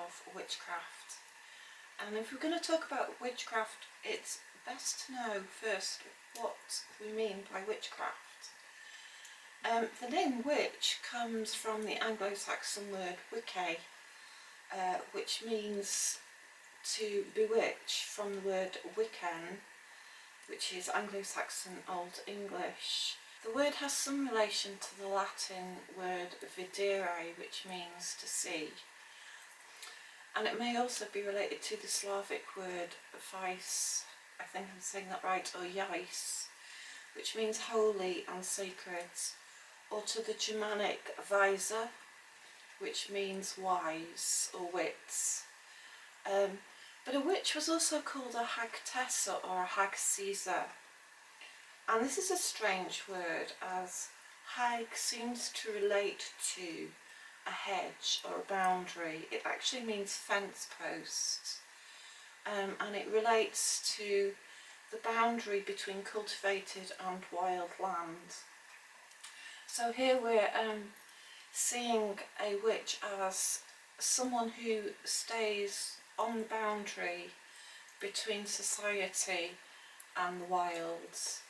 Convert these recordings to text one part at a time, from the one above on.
of witchcraft. And if we're going to talk about witchcraft, it's best to know first what we mean by witchcraft. The name witch comes from the Anglo-Saxon word Wicca, which means to bewitch, from the word Wiccan, which is Anglo-Saxon Old English. The word has some relation to the Latin word videre, which means to see. And it may also be related to the Slavic word vice, I think I'm saying that right, or yais, which means holy and sacred, or to the Germanic visa, which means wise or wits. But a witch was also called a hagtessa or a hagcaesar. And this is a strange word, as hag seems to relate to a hedge or a boundary. It actually means fence post, and it relates to the boundary between cultivated and wild land. So here we're seeing a witch as someone who stays on the boundary between society and the wilds.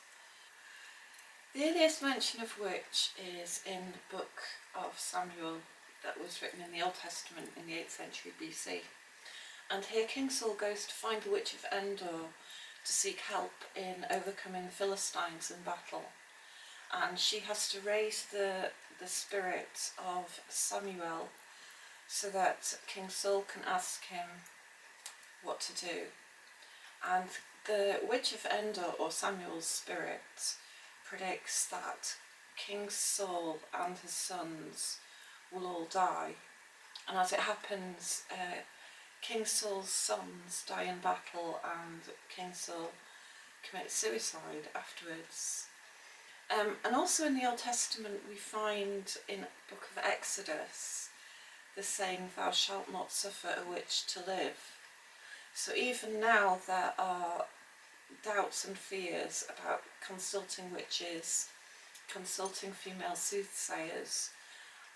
The earliest mention of witch is in the book of Samuel that was written in the Old Testament in the 8th century BC. And here King Saul goes to find the witch of Endor to seek help in overcoming the Philistines in battle. And she has to raise the spirit of Samuel so that King Saul can ask him what to do. And the witch of Endor, or Samuel's spirit, predicts that King Saul and his sons will all die. And as it happens, King Saul's sons die in battle and King Saul commits suicide afterwards. And also in the Old Testament we find in the book of Exodus the saying, "Thou shalt not suffer a witch to live." So even now there are doubts and fears about consulting witches, consulting female soothsayers,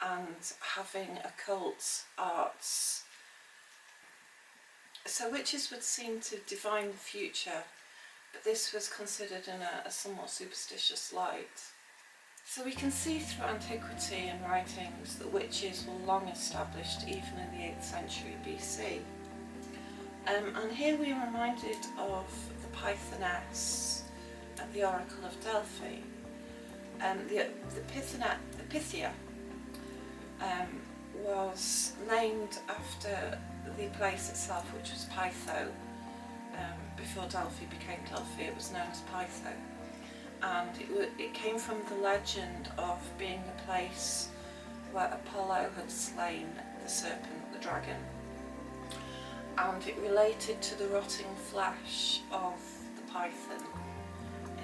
and having occult arts. So witches would seem to divine the future, but this was considered in a somewhat superstitious light. So we can see through antiquity and writings that witches were long established even in the 8th century BC. And here we are reminded of the Pythoness at the Oracle of Delphi. The Pythia was named after the place itself, which was Pytho. Before Delphi became Delphi, it was known as Pytho. And it came from the legend of being the place where Apollo had slain the serpent, the dragon. And it related to the rotting flesh of the python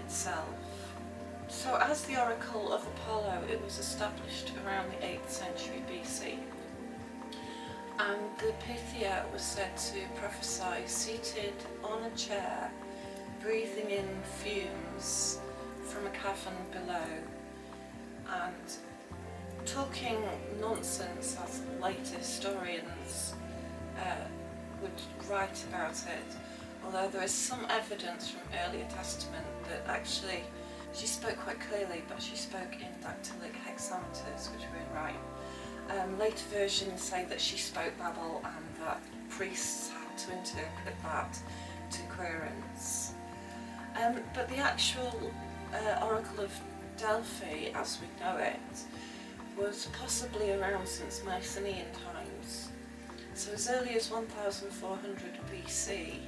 itself. So as the Oracle of Apollo, it was established around the 8th century BC. And the Pythia was said to prophesy seated on a chair, breathing in fumes from a cavern below, and talking nonsense as later historians would write about it, although there is some evidence from earlier testament that actually she spoke quite clearly, but she spoke in dactylic hexameters, which were in rhyme. Later versions say that she spoke Babel and that priests had to interpret that to coherence. But the actual Oracle of Delphi, as we know it, was possibly around since Mycenaean times. So as early as 1400 BC,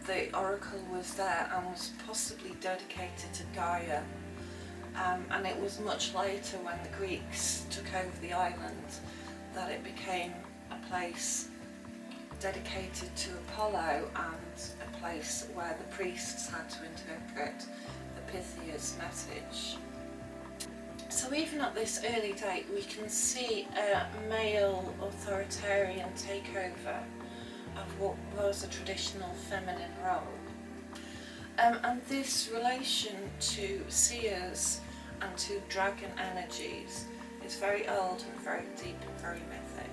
the oracle was there and was possibly dedicated to Gaia. And it was much later, when the Greeks took over the island, that it became a place dedicated to Apollo and a place where the priests had to interpret the Pythia's message. So even at this early date we can see a male authoritarian takeover of what was a traditional feminine role. And this relation to seers and to dragon energies is very old and very deep and very mythic.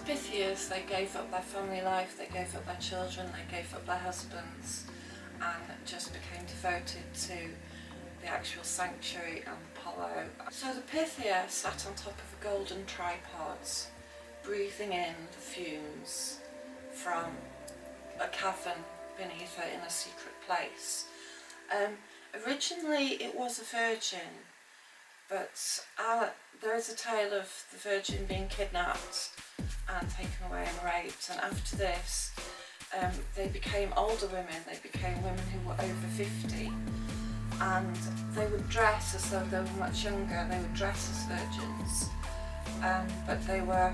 Pythias, they gave up their family life, they gave up their children, they gave up their husbands, and just became devoted to the actual sanctuary and Apollo. So the Pythia sat on top of a golden tripod, breathing in the fumes from a cavern beneath her in a secret place. Originally it was a virgin, but there is a tale of the virgin being kidnapped and taken away and raped, and after this they became older women, they became women who were over 50, and they would dress as though they were much younger, they would dress as virgins, but they were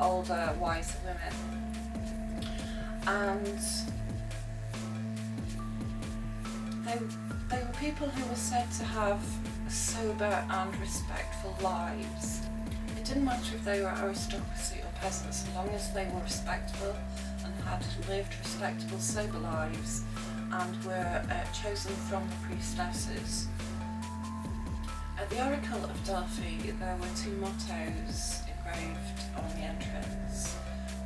older, wiser women, and they were people who were said to have sober and respectful lives. It didn't matter if they were aristocracy or peasants, as long as they were respectable and had lived respectable, sober lives and were chosen from the priestesses. At the Oracle of Delphi there were two mottos engraved on the entrance.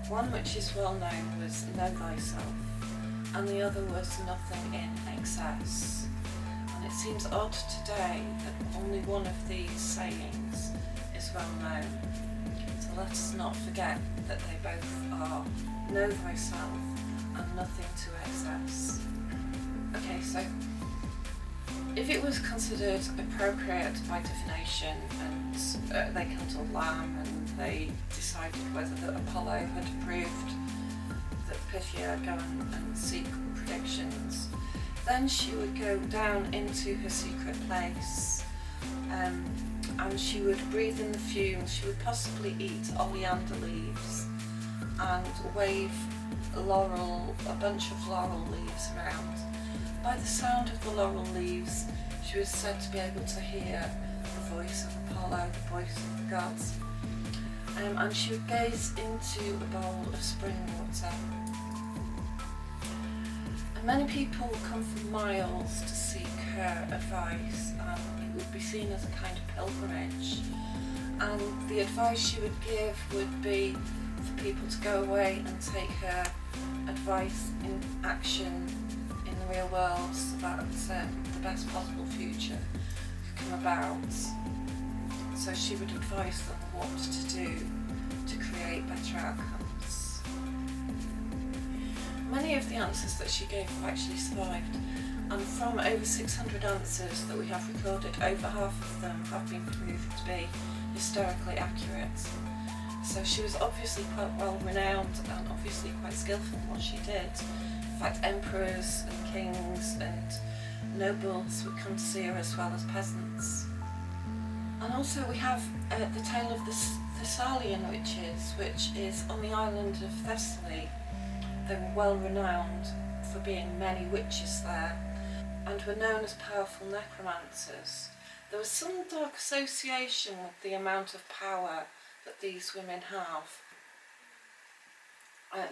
One, which is well known, was "Know thyself," and the other was "Nothing in excess." And it seems odd today that only one of these sayings is well known. So let us not forget that they both are "Know thyself" and "Nothing to excess." Okay, so if it was considered appropriate by divination, and they killed a lamb and they decided whether that Apollo had approved that Pythia go and seek predictions, then she would go down into her secret place, and she would breathe in the fumes. She would possibly eat oleander leaves and wave a bunch of laurel leaves around. By the sound of the laurel leaves, she was said to be able to hear the voice of Apollo, the voice of the gods. And she would gaze into a bowl of spring water. And many people would come from miles to seek her advice, and it would be seen as a kind of pilgrimage. And the advice she would give would be for people to go away and take her advice in action in the real world, so that the best possible future could come about. So she would advise them what to do to create better outcomes. Many of the answers that she gave have actually survived, and from over 600 answers that we have recorded, over half of them have been proved to be historically accurate. So she was obviously quite well renowned and obviously quite skillful in what she did. In fact, emperors and kings and nobles would come to see her, as well as peasants. And also we have the tale of the Thessalian witches, which is on the island of Thessaly. They were well renowned for being many witches there, and were known as powerful necromancers. There was some dark association with the amount of power that these women have.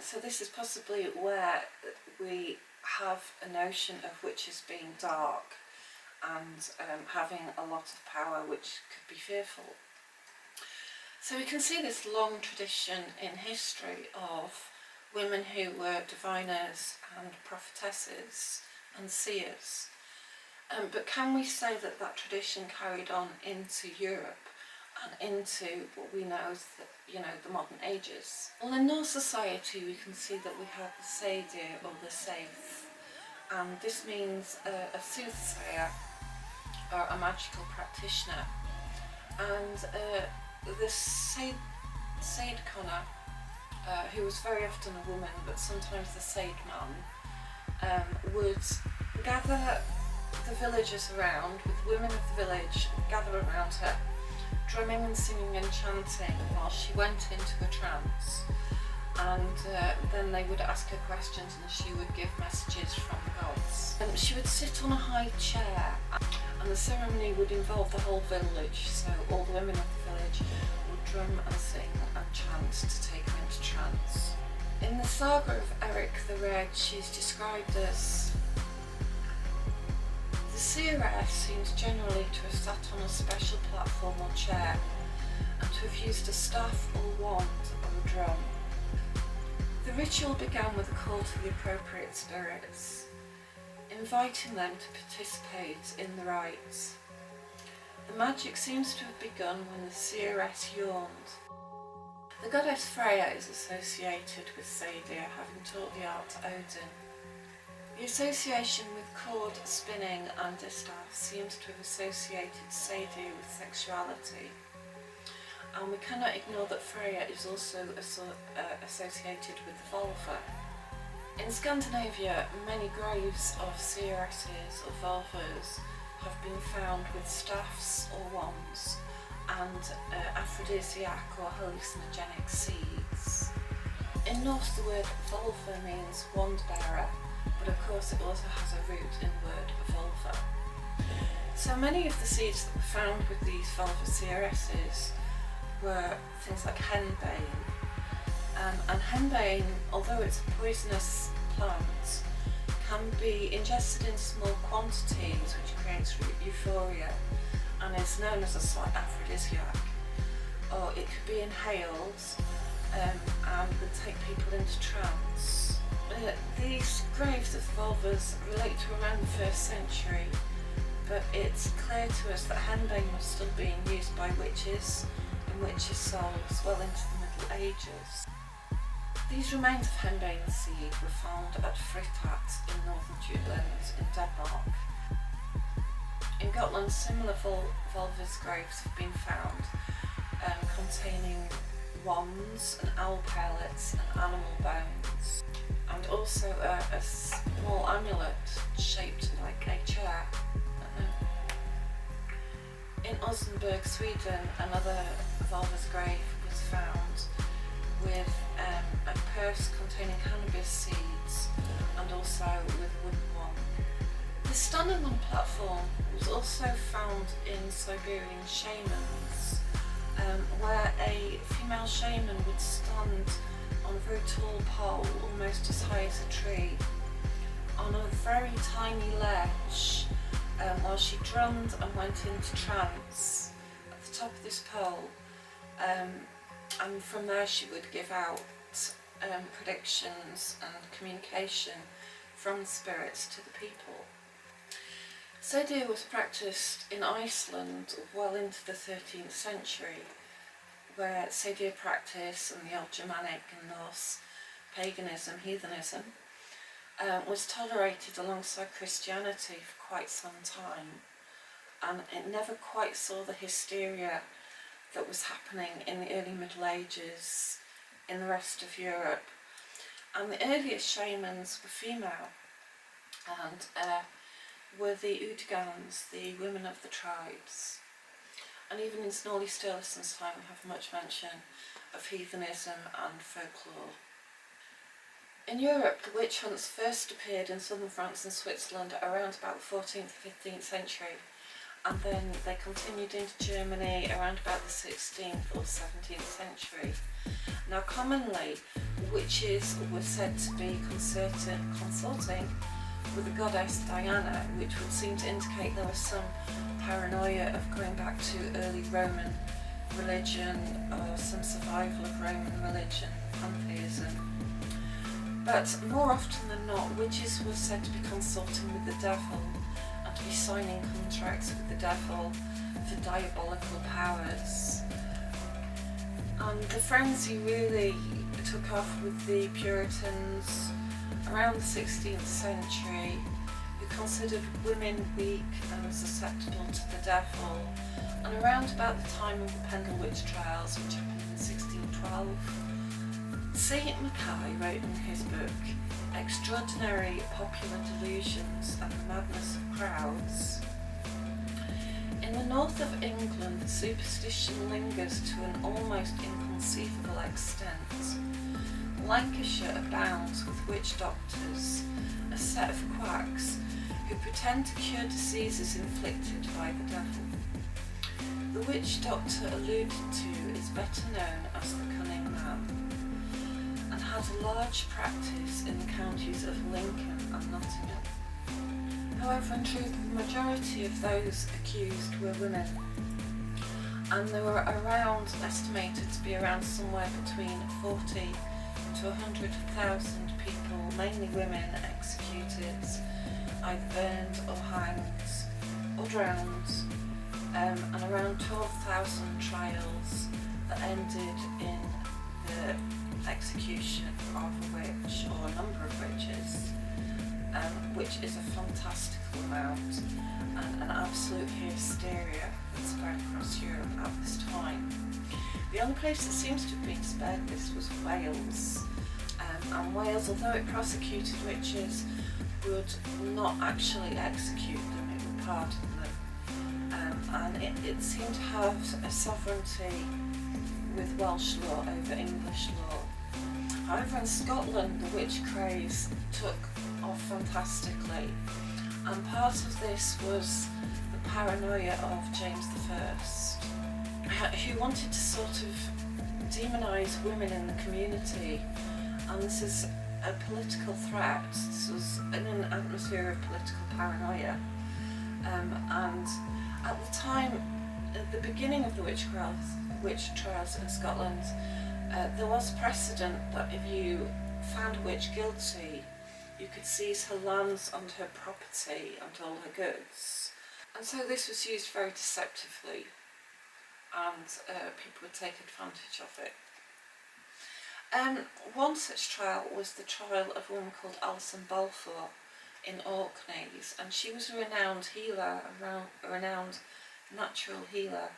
So this is possibly where we have a notion of witches being dark and having a lot of power, which could be fearful. So we can see this long tradition in history of women who were diviners and prophetesses and seers. But can we say that that tradition carried on into Europe and into what we know as the modern ages? Well, in Norse society we can see that we have the Seidir or the Seith, and this means a soothsayer or a magical practitioner. And the Seidkona, who was very often a woman but sometimes the Seidman, would gather the villagers around, with the women of the village gather around her, drumming and singing and chanting while she went into a trance. And then they would ask her questions and she would give messages from the gods. She would sit on a high chair, and the ceremony would involve the whole village, so all the women of the village would drum and sing and chant to take her into trance. In the saga of Eric the Red, she's described as: the seeress seems generally to have sat on a special platform or chair, and to have used a staff or wand or a drum. ritual began with a call to the appropriate spirits, inviting them to participate in the rites. The magic seems to have begun when the seeress yawned. The goddess Freya is associated with Sadir, having taught the art to Odin. The association with cord spinning and distaff seems to have associated Sadir with sexuality, and we cannot ignore that Freya is also associated with the vulva. In Scandinavia, many graves of seeresses or vulvas have been found with staffs or wands and aphrodisiac or hallucinogenic seeds. In Norse, the word vulva means wand bearer, but of course it also has a root in the word vulva. So many of the seeds that were found with these vulva seeresses were things like henbane. And henbane, although it's a poisonous plant, can be ingested in small quantities, which creates euphoria and is known as a slight aphrodisiac. Or it could be inhaled and would take people into trance. These graves of vulvas relate to around the 1st century, but it's clear to us that henbane was still being used by witches and witches' souls well into the Middle Ages. These remains of henbane seed were found at Fritat in northern Jutland in Denmark. In Gotland, similar vulvas graves have been found containing wands and owl pellets and animal bones, and also a small amulet shaped like a chair. In Osnaburg, Sweden, another vulva's grave was found with a purse containing cannabis seeds and also with a wooden wand. The stunning on platform was also found in Siberian shamans, where a female shaman would stand on a very tall pole, almost as high as a tree, on a very tiny ledge, while she drummed and went into trance at the top of this pole, and from there she would give out predictions and communication from the spirits to the people. Sadir was practiced in Iceland well into the 13th century, where Sadir practice and the old Germanic and Norse paganism, heathenism, was tolerated alongside Christianity for quite some time, and it never quite saw the hysteria that was happening in the early Middle Ages in the rest of Europe. And the earliest shamans were female, and were the Udgans, the women of the tribes. And even in Snorri Sturluson's time we have much mention of heathenism and folklore. In Europe, the witch hunts first appeared in southern France and Switzerland around about the 14th, 15th century, and then they continued into Germany around about the 16th or 17th century. Now commonly, witches were said to be consulting with the goddess Diana, which would seem to indicate there was some paranoia of going back to early Roman religion or some survival of Roman religion, pantheism. But more often than not, witches were said to be consulting with the devil and to be signing contracts with the devil for diabolical powers. And the frenzy really took off with the Puritans around the 16th century, who considered women weak and susceptible to the devil, and around about the time of the Pendle Witch Trials, which happened in 1612, St. Mackay wrote in his book, Extraordinary Popular Delusions and the Madness of Crowds. In the north of England, the superstition lingers to an almost inconceivable extent. Lancashire abounds with witch doctors, a set of quacks who pretend to cure diseases inflicted by the devil. The witch doctor alluded to is better known as the Cunning Man, and had a large practice in the counties of Lincoln and Nottingham. However, in truth, the majority of those accused were women, and there were estimated to be around somewhere between 40 to 100,000 people, mainly women, executed, either burned or hanged or drowned, and around 12,000 trials that ended in the execution of a witch or a number of witches, which is a fantastical amount, and an absolute hysteria that spread across Europe at this time. The only place that seems to have been spared this was Wales, and Wales, although it prosecuted witches, would not actually execute them, it would pardon them, and it seemed to have a sovereignty with Welsh law over English law. However, in Scotland the witch craze took off fantastically, and part of this was the paranoia of James I, who wanted to sort of demonise women in the community, and this is a political threat. This was in an atmosphere of political paranoia, and at the time, at the beginning of the witch trials in Scotland, there was precedent that if you found a witch guilty, you could seize her lands and her property and all her goods. And so this was used very deceptively, and people would take advantage of it. One such trial was the trial of a woman called Alison Balfour in Orkneys, and she was a renowned healer, a renowned natural healer.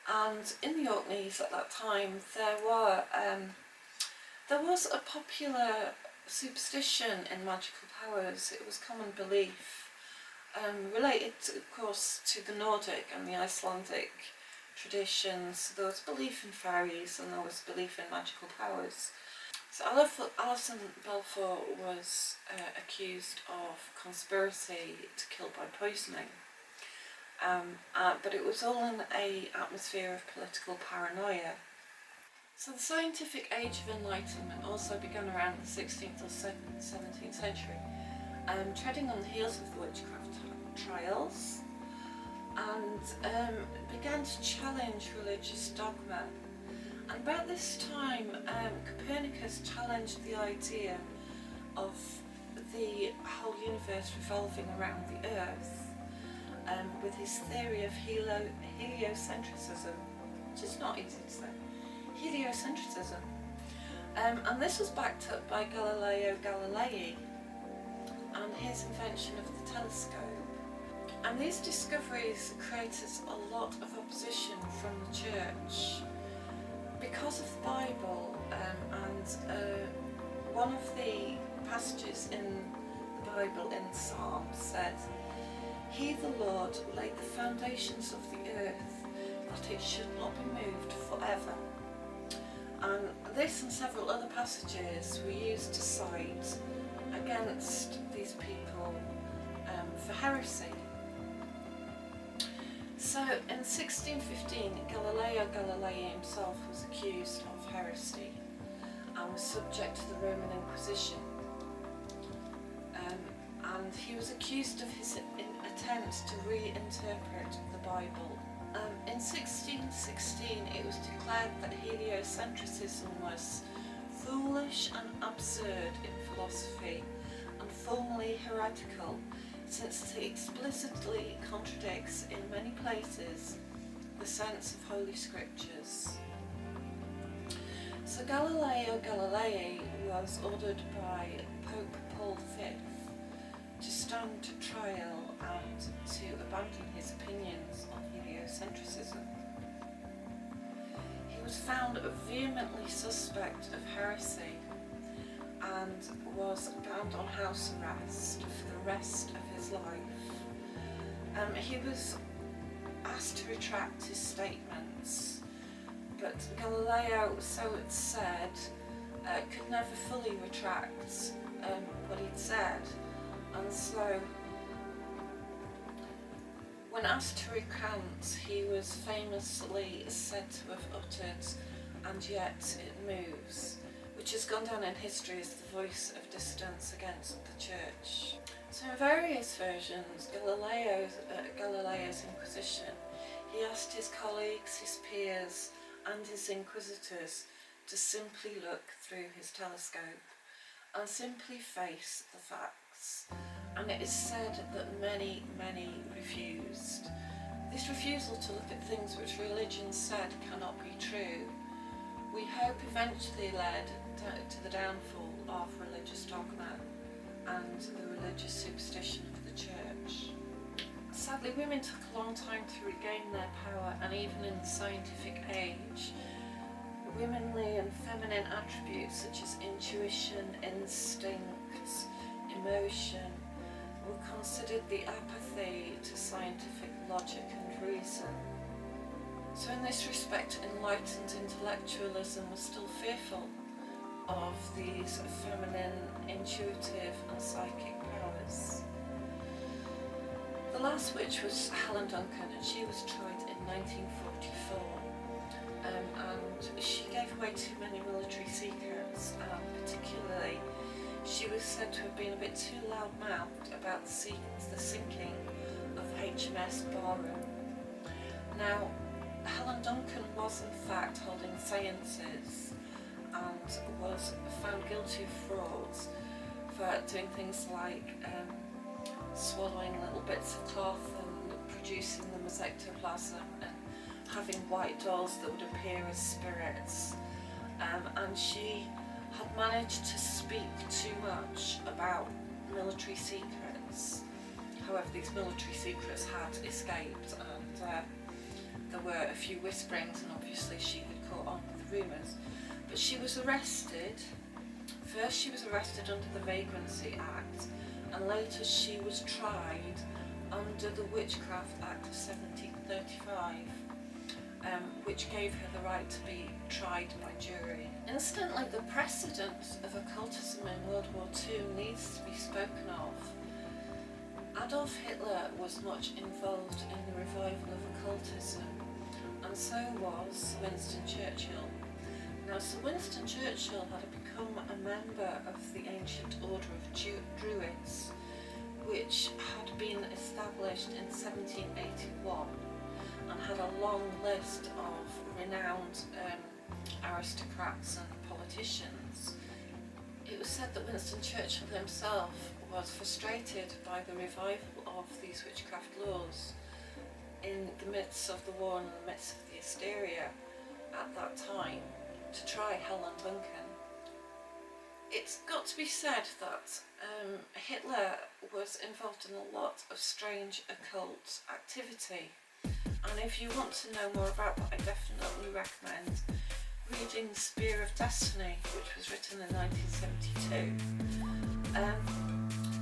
And in the Orkneys at that time there was a popular superstition in magical powers. It was common belief, related of course to the Nordic and the Icelandic traditions. There was belief in fairies and there was belief in magical powers. So Alison Balfour was accused of conspiracy to kill by poisoning, but it was all in an atmosphere of political paranoia. So the scientific age of enlightenment also began around the 16th or 17th century, treading on the heels of the witchcraft trials, and began to challenge religious dogma. And about this time, Copernicus challenged the idea of the whole universe revolving around the Earth, with his theory of heliocentrism, which is not easy to say. Heliocentrism. And this was backed up by Galileo Galilei and his invention of the telescope. And these discoveries created a lot of opposition from the church because of the Bible, and one of the passages in the Bible in Psalms said, "He, the Lord, laid the foundations of the earth, that it should not be moved forever." And this and several other passages were used to side against these people for heresy. So in 1615, Galileo Galilei himself was accused of heresy and was subject to the Roman Inquisition. And he was accused of his attempts to reinterpret the Bible. In 1616, it was declared that heliocentrism was foolish and absurd in philosophy and formally heretical, since it explicitly contradicts in many places the sense of Holy Scriptures. So Galileo Galilei was ordered by Pope Paul V to stand trial and to abandon his opinions on heliocentrism. He was found vehemently suspect of heresy and was bound on house arrest for the rest of his life. He was asked to retract his statements, but Galileo, so it's said, could never fully retract what he'd said, and so when asked to recant, he was famously said to have uttered, "And yet it moves," which has gone down in history as the voice of dissidence against the church. So in various versions, Galileo's Inquisition, he asked his colleagues, his peers and his inquisitors to simply look through his telescope and simply face the facts. And it is said that many refused. This refusal to look at things which religion said cannot be true, we hope eventually led to the downfall of religious dogma and the religious superstition of the church. Sadly, women took a long time to regain their power, and even in the scientific age, womanly and feminine attributes such as intuition, instinct, emotion were considered the apathy to scientific logic and reason. So in this respect, enlightened intellectualism was still fearful of these feminine, intuitive and psychic powers. The last witch was Helen Duncan, and she was tried in 1944. And she gave away too many military secrets, and particularly she was said to have been a bit too loud-mouthed about the sinking of HMS Barham. Now, Helen Duncan was in fact holding seances and was found guilty of frauds for doing things like swallowing little bits of cloth and producing them as ectoplasm, and having white dolls that would appear as spirits, and she had managed to speak too much about military secrets. However, these military secrets had escaped, and there were a few whisperings, and obviously she had caught on with the rumours. But she was arrested. First she was arrested under the Vagrancy Act, and later she was tried under the Witchcraft Act of 1735, which gave her the right to be tried by jury. Incidentally, the precedent of occultism in World War II needs to be spoken of. Adolf Hitler was much involved in the revival of occultism, and so was Winston Churchill. Now, Sir Winston Churchill had become a member of the ancient order of Druids, which had been established in 1781 and had a long list of renowned aristocrats and politicians. It was said that Winston Churchill himself was frustrated by the revival of these witchcraft laws in the midst of the war and in the midst of the hysteria at that time, to try Helen Duncan. It's got to be said that Hitler was involved in a lot of strange occult activity, and if you want to know more about that, I definitely recommend reading The Spear of Destiny, which was written in 1972.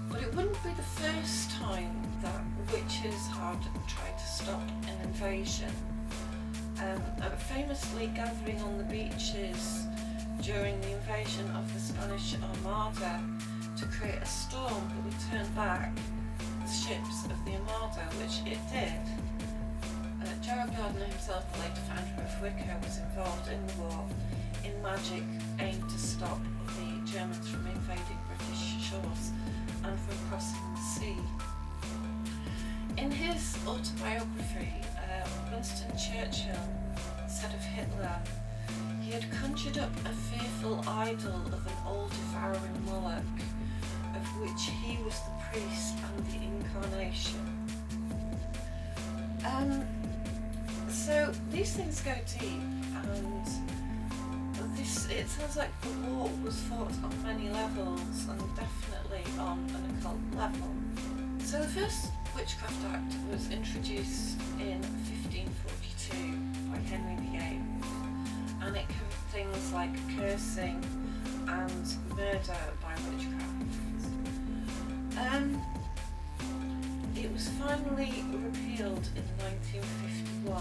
But it wouldn't be the first time that witches had tried to stop an invasion. Famously gathering on the beaches during the invasion of the Spanish Armada to create a storm that would turn back the ships of the Armada, which it did. Gerald Gardner himself, the later founder of Wicca, was involved in the war in magic aimed to stop the Germans from invading British shores and from crossing the sea. In his autobiography, Winston Churchill said of Hitler, he had conjured up a fearful idol of an all-devouring Moloch, of which he was the priest and the incarnation. So these things go deep, and it sounds like the war was fought on many levels, and definitely on an occult level. So the first Witchcraft Act was introduced in 1542 by Henry VIII, and it covered things like cursing and murder by witchcraft. It was finally repealed in 1951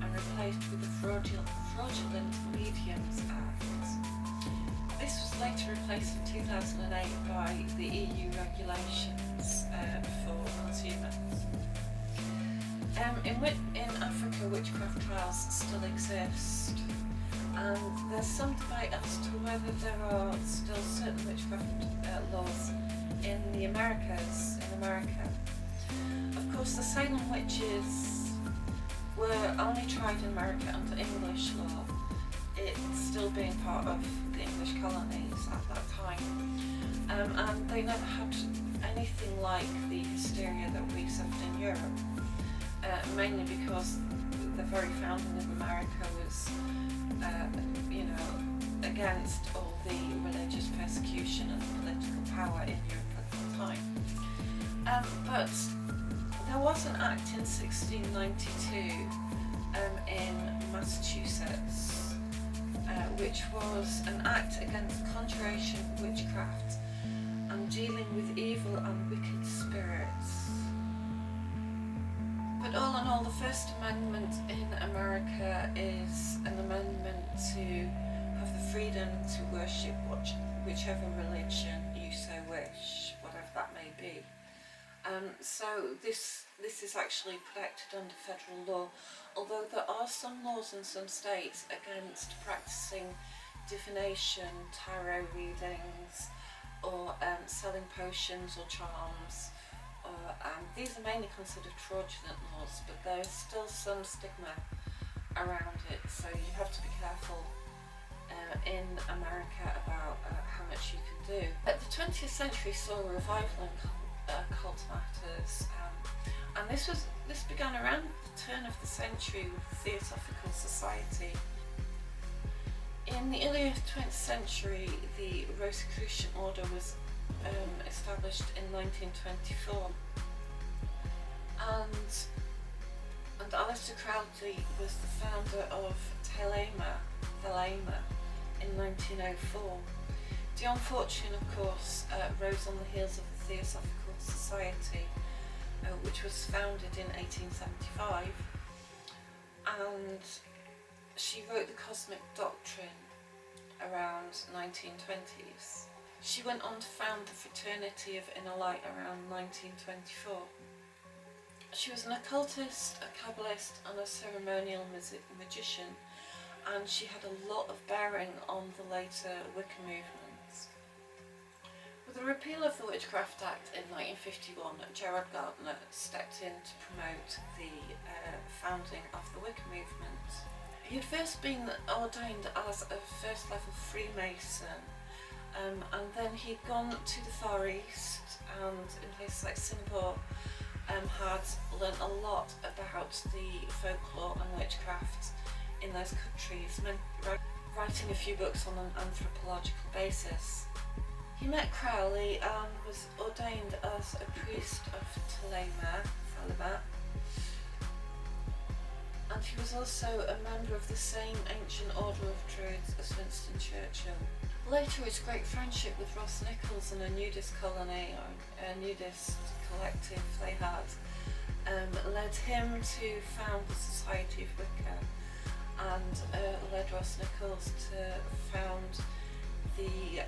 and replaced with the Fraudulent Mediums Act. This was later replaced in 2008 by the EU regulations for consumers. In Africa, witchcraft trials still exist, and there's some debate as to whether there are still certain witchcraft laws in the Americas, in America. Of course, the Salem witches were only tried in America under English law, it still being part of the English colonies at that time. And they never had anything like the hysteria that we suffered in Europe, mainly because the very founding of America was, against all the religious persecution and political power in Europe at the time. But there was an act in 1692 in Massachusetts, which was an act against conjuration, witchcraft, and dealing with evil and wicked spirits. But all in all, the First Amendment in America is an amendment to have the freedom to worship whichever religion you so wish, whatever that may be. So this is actually protected under federal law, although there are some laws in some states against practicing divination, tarot readings, or selling potions or charms. These are mainly considered fraudulent laws, but there's still some stigma around it, so you have to be careful in America about how much you can do. The 20th century saw a revival in occult matters, and this began around the turn of the century with the Theosophical Society. In the earlier 20th century, the Rosicrucian Order was established in 1924, and Aleister Crowley was the founder of Thelema in 1904. Dion Fortune, of course, rose on the heels of the Theosophical Society, which was founded in 1875, and she wrote the Cosmic Doctrine around 1920s. She went on to found the Fraternity of Inner Light around 1924. She was an occultist, a Kabbalist, and a ceremonial magician, and she had a lot of bearing on the later Wicca movements. With the repeal of the Witchcraft Act in 1951, Gerard Gardner stepped in to promote the founding of the Wicca movement. He had first been ordained as a first level Freemason, and then he'd gone to the Far East and in places like Singapore had learnt a lot about the folklore and witchcraft in those countries, writing a few books on an anthropological basis. He met Crowley and was ordained as a priest of Thelema, and he was also a member of the same ancient order of Druids as Winston Churchill. Later, his great friendship with Ross Nichols and a nudist colony, or a nudist collective they had, led him to found the Society of Wicca, and led Ross Nichols to found the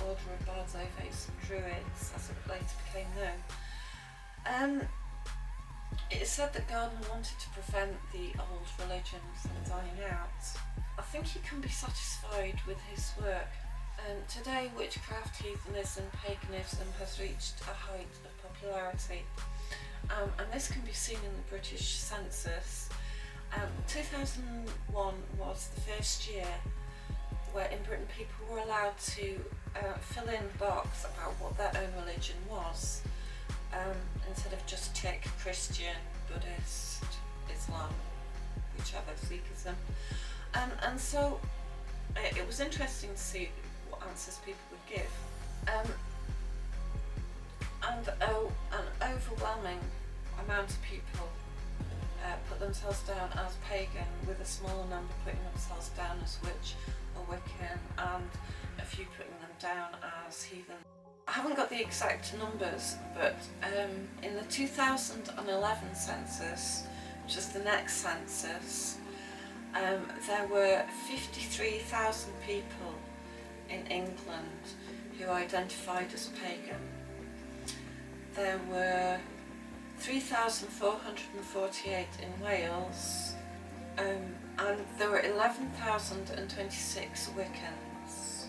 Order of Bards, Ovates and Druids, as it later became known. It is said that Gardner wanted to prevent the old religions from dying out. I think he can be satisfied with his work. Today, witchcraft, heathenism, paganism has reached a height of popularity, and this can be seen in the British census. 2001 was the first year where in Britain people were allowed to fill in the box about what their own religion was, instead of just tick Christian, Buddhist, Islam, whichever, Sikhism. And so it was interesting to see what answers people would give. And an overwhelming amount of people put themselves down as pagan, with a smaller number putting themselves down as witch or Wiccan, and a few putting them down as heathen. I haven't got the exact numbers, but in the 2011 census, which is the next census, there were 53,000 people in England who identified as pagan. There were 3,448 in Wales, and there were 11,026 Wiccans.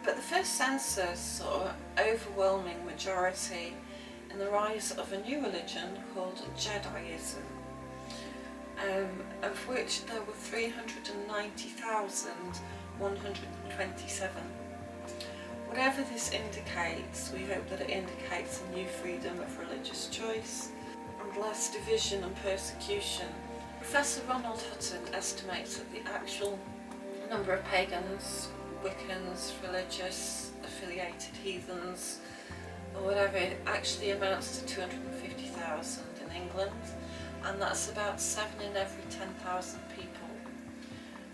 But the first census saw an overwhelming majority in the rise of a new religion called Jediism. of which there were 390,127. Whatever this indicates, we hope that it indicates a new freedom of religious choice and less division and persecution. Professor Ronald Hutton estimates that the actual number of pagans, Wiccans, religious, affiliated heathens, or whatever, it actually amounts to 250,000 in England, and that's about 7 in every 10,000 people,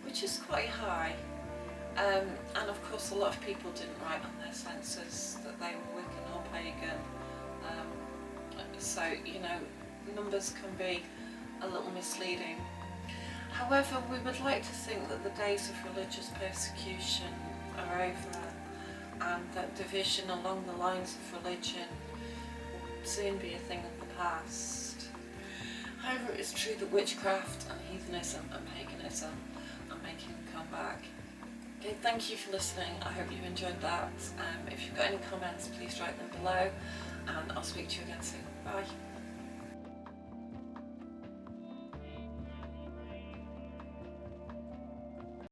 which is quite high. And of course a lot of people didn't write on their census that they were Wiccan or pagan, so you know, numbers can be a little misleading. However, we would like to think that the days of religious persecution are over and that division along the lines of religion will soon be a thing of the past. However, it is true that witchcraft and heathenism and paganism are making a comeback. Okay, thank you for listening. I hope you enjoyed that. If you've got any comments, please write them below, and I'll speak to you again soon. Bye.